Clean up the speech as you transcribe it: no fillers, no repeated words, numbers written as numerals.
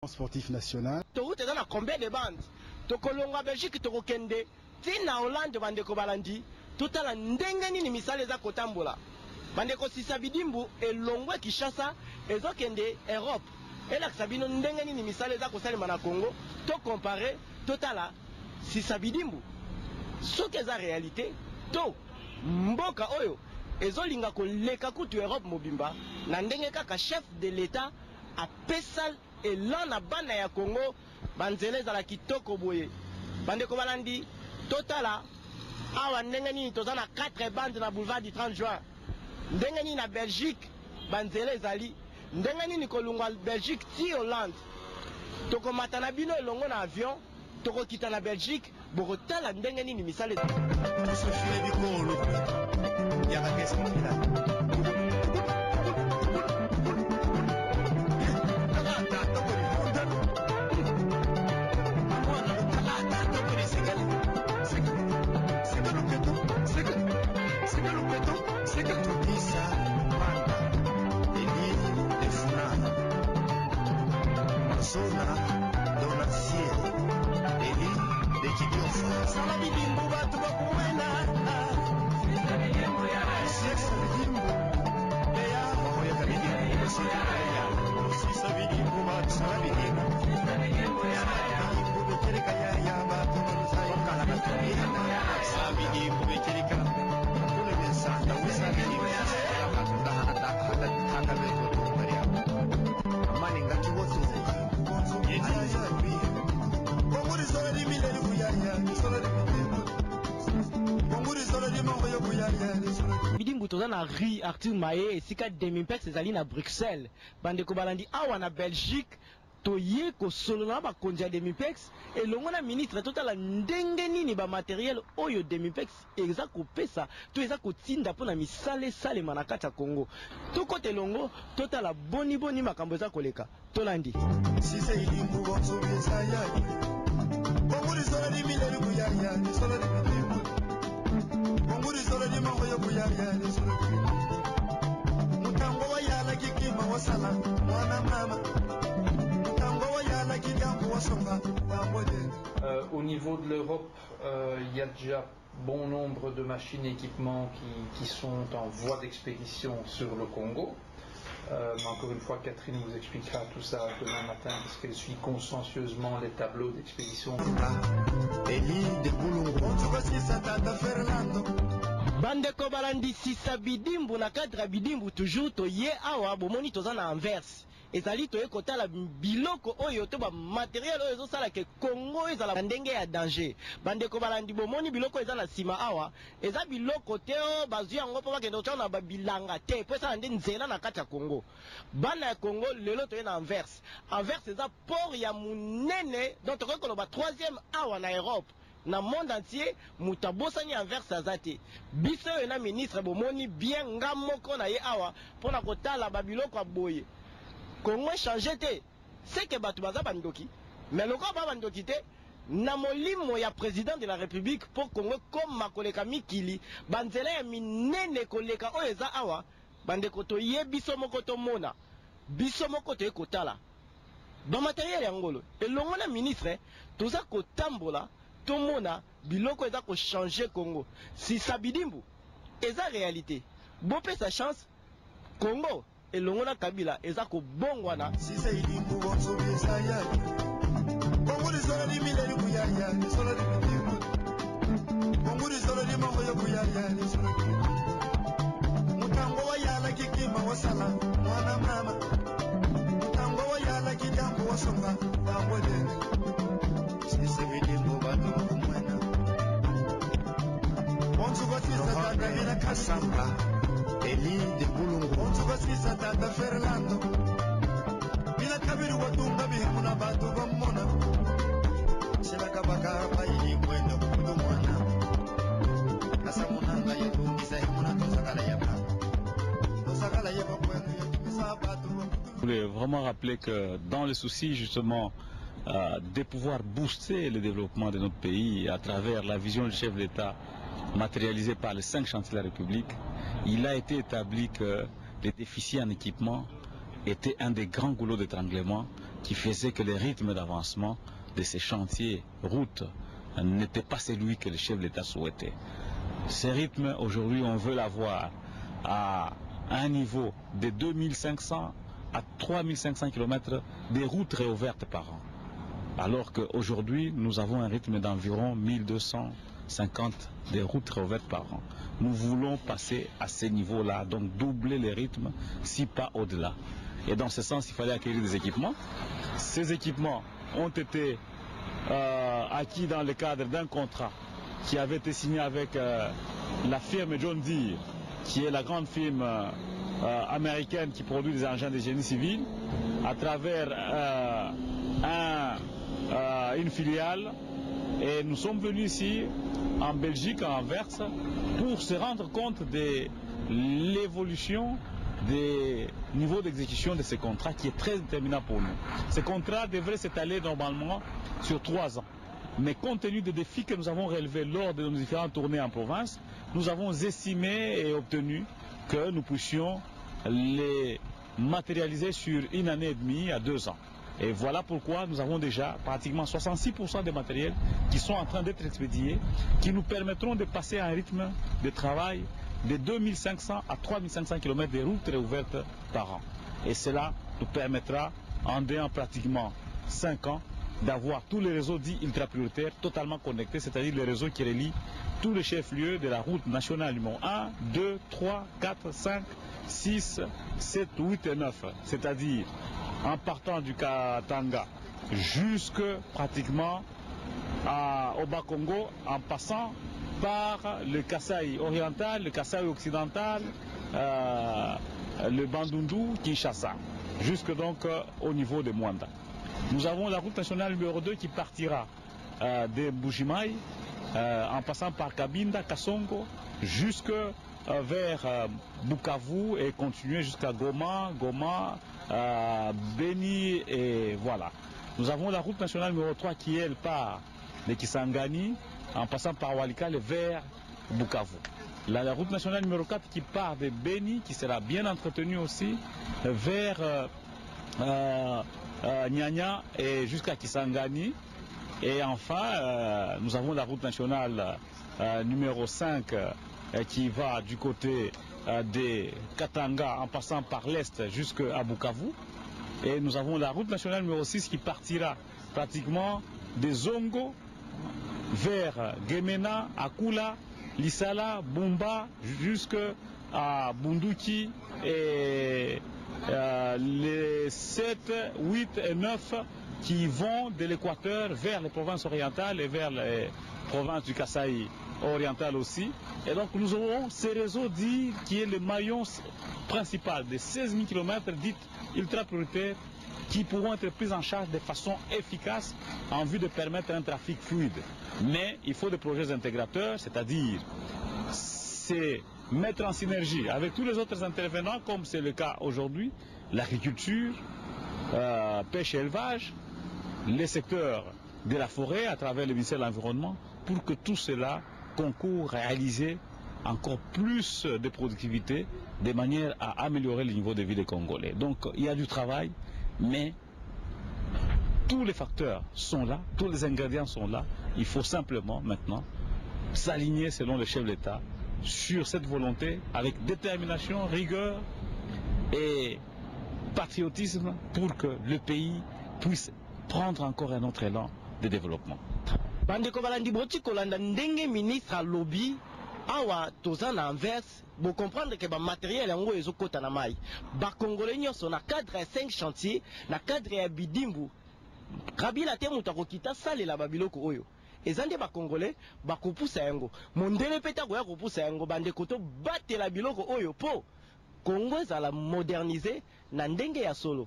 sportif national. Toroute dans combien de bandes? Tokolonga Belgique tokokende tina Hollande bandeko balandi totala ndenge nini misale za kotambola bandeko Sisabidimbu elongwe Kinshasa ezokende Europe elakisa bino ndenge nini misale za kosalema na Congo to comparer totala Sisabidimbu soki eza réalité to mboka oyo ezolinga koleka kutu Europe mobimba na ndenge kaka chef de l'État apesa elan na bana ya Congo banzele za la kitoko boye bandeko balandi totala awa ndenge nini toza na 4 bandes na boulevard du 30 juin ndenge nini na Belgique banzele ezali ndenge nini kolungwa Belgique ti Hollande tokomata na bino elongo na avion tokokita na Belgique bokotala ndenge nini misale Bidimbu toza na rue Arthur Maé esika Demimpex ezali na Bruxelles bandeko balandi awa na Belgique toye kosolola bakonzi ya Demimpex elongo na ministre totala ndenge nini ba matériel oyo Demimpex eza kopesa to eza kotinda mpona misale salema na kati ya Congo tokote elongo totala boni makambo eza koleka tolandi Au niveau de l'Europe, il y a déjà bon nombre de machines et équipements qui sont en voie d'expédition sur le Congo. Mais encore une fois, Catherine vous expliquera tout ça demain matin parce qu'elle suit consciencieusement les tableaux d'expédition. Bandeko balandi Sisabidimbu na kadra bidimbu toujours toye awa bomoni toza na Anvers ezali toye kotala biloko oyo to ba matériel oyo ezosala ke Congo ezala ndenge ya danger bandeko balandi bomoni biloko eza na sima awa eza biloko te bazu yango po bakende otana ba bilanga te po eza nde nzela na kati ya Congo bana ya Congo lelo toye na Anvers eza port ya munene donc tokoki koloba 3e awa na Europe na monde entier mutabosani Anvers azate biso yo na ministre bomoni bien ngamoko na ye awa pona kotala babiloko aboye Congo changer te c'est que batu baza bandoki mais loko ba bandoki te na molimo ya président de la République pour Congo comme makoleka mikili banzela ya minene koleka oyo eza awa bandeko toye biso moko tomona biso moko toye kotala ba matériel ya ngolo elongo na ministre toza kotambola tomona biloko eza ko changer Congo Sisabidimbu eza réalité bope sa chance Congo elongo na Kabila eza ko bongwana Sisabidimbu bonzo besaya Congo rizola di mileli kuyaya rizola di bidimbu Congo rizola di mambo ya kuyaya rizola mutango wa yala kikima wasala mwana mama mutango wa yala kijambo wasonga bangwele Sisabidimbu bando kumwena Bonzo batisa tata Kasamba Eli de Bulungu Bonzo batisa tata Fernando Bila kabiru watunga bihemuna batu bamona Sila kabaka bayi mwendo kudu mwana Asa munanga yetu misa hemuna tosakala yaba Tosakala yaba mwendo yetu misa batu Je voulais vraiment rappeler que dans le souci justement de pouvoir booster le développement de notre pays à travers la vision du chef d'État matérialisée par les 5 chantiers de la République, il a été établi que les déficits en équipement étaient un des grands goulots d'étranglement qui faisait que le rythme d'avancement de ces chantiers, routes, n'était pas celui que le chef de l'État souhaitait. Ce rythme, aujourd'hui, on veut l'avoir à un niveau de 2500 à 3500 km de routes réouvertes par an. Alors qu'aujourd'hui, nous avons un rythme d'environ 1250 de routes réouvertes par an. Nous voulons passer à ce niveau-là, donc doubler les rythmes, si pas au-delà. Et dans ce sens, il fallait acquérir des équipements. Ces équipements ont été acquis dans le cadre d'un contrat qui avait été signé avec la firme John Deere, qui est la grande firme américaine qui produit des engins de génie civil, à travers une filiale. Et nous sommes venus ici, en Belgique, à Anvers, pour se rendre compte de l'évolution des niveaux d'exécution de ce contrat qui est très déterminant pour nous. Ce contrat devrait s'étaler normalement sur 3 ans. Mais compte tenu des défis que nous avons relevés lors de nos différentes tournées en province, nous avons estimé et obtenu que nous puissions les matérialiser sur 1 année et demie à 2 ans. Et voilà pourquoi nous avons déjà pratiquement 66% des matériels qui sont en train d'être expédiés, qui nous permettront de passer à un rythme de travail de 2500 à 3500 km de routes réouvertes par an. Et cela nous permettra, en pratiquement 5 ans, d'avoir tous les réseaux dits ultra-prioritaires totalement connectés, c'est-à-dire les réseaux qui relient tous les chefs-lieux de la route nationale numéro 1, 2, 3, 4, 5, 6, 7, 8 et 9. C'est-à-dire en partant du Katanga jusque pratiquement au Bas-Congo, en passant par le Kasaï oriental, le Kasaï occidental, le Bandundu, Kinshasa, jusque donc au niveau de Mwanda. Nous avons la route nationale numéro 2 qui partira de Mbujimaï, en passant par Kabinda, Kasongo, jusque vers Bukavu et continuer jusqu'à Goma, Beni et voilà. Nous avons la route nationale numéro 3 qui elle part de Kisangani en passant par Walikale vers Bukavu. La route nationale numéro 4 qui part de Beni, qui sera bien entretenue aussi, vers Nyanya et jusqu'à Kisangani. Et enfin, nous avons la route nationale numéro 5 qui va du côté de Katanga en passant par l'est jusqu'à Bukavu. Et nous avons la route nationale numéro 6 qui partira pratiquement de Zongo vers Gemena, Akula, Lisala, Bumba, jusqu'à Bunduki et les 7, 8 et 9 qui vont de l'équateur vers les provinces orientales et vers les provinces du Kasaï oriental aussi. Et donc nous aurons ces réseaux dits qui est le maillon principal de 16 000 km dits ultra prioritaires qui pourront être pris en charge de façon efficace en vue de permettre un trafic fluide. Mais il faut des projets intégrateurs, c'est-à-dire c'est mettre en synergie avec tous les autres intervenants, comme c'est le cas aujourd'hui, l'agriculture, pêche et élevage, les secteurs de la forêt à travers le ministère de l'Environnement, pour que tout cela concourt à réaliser encore plus de productivité de manière à améliorer le niveau de vie des Congolais. Donc il y a du travail, mais tous les facteurs sont là, tous les ingrédients sont là. Il faut simplement maintenant s'aligner selon le chef de l'État sur cette volonté avec détermination, rigueur et patriotisme pour que le pays puisse prendre encore un autre élan de développement. Bandeko balandi boti kolanda ndenge ministre alobi awa toza na Anvers bo comprendre que ba matériel yango ezokota na mai ba congolais nyonso na cadre ya 5 chantiers na cadre ya bidimbu Kabila te muta kokita salela ba biloko oyo ezande ba congolais ba kopusa yango mondele peta ko ya kopusa yango bandeko to batela biloko oyo po Congo ezala moderniser na ndenge ya solo.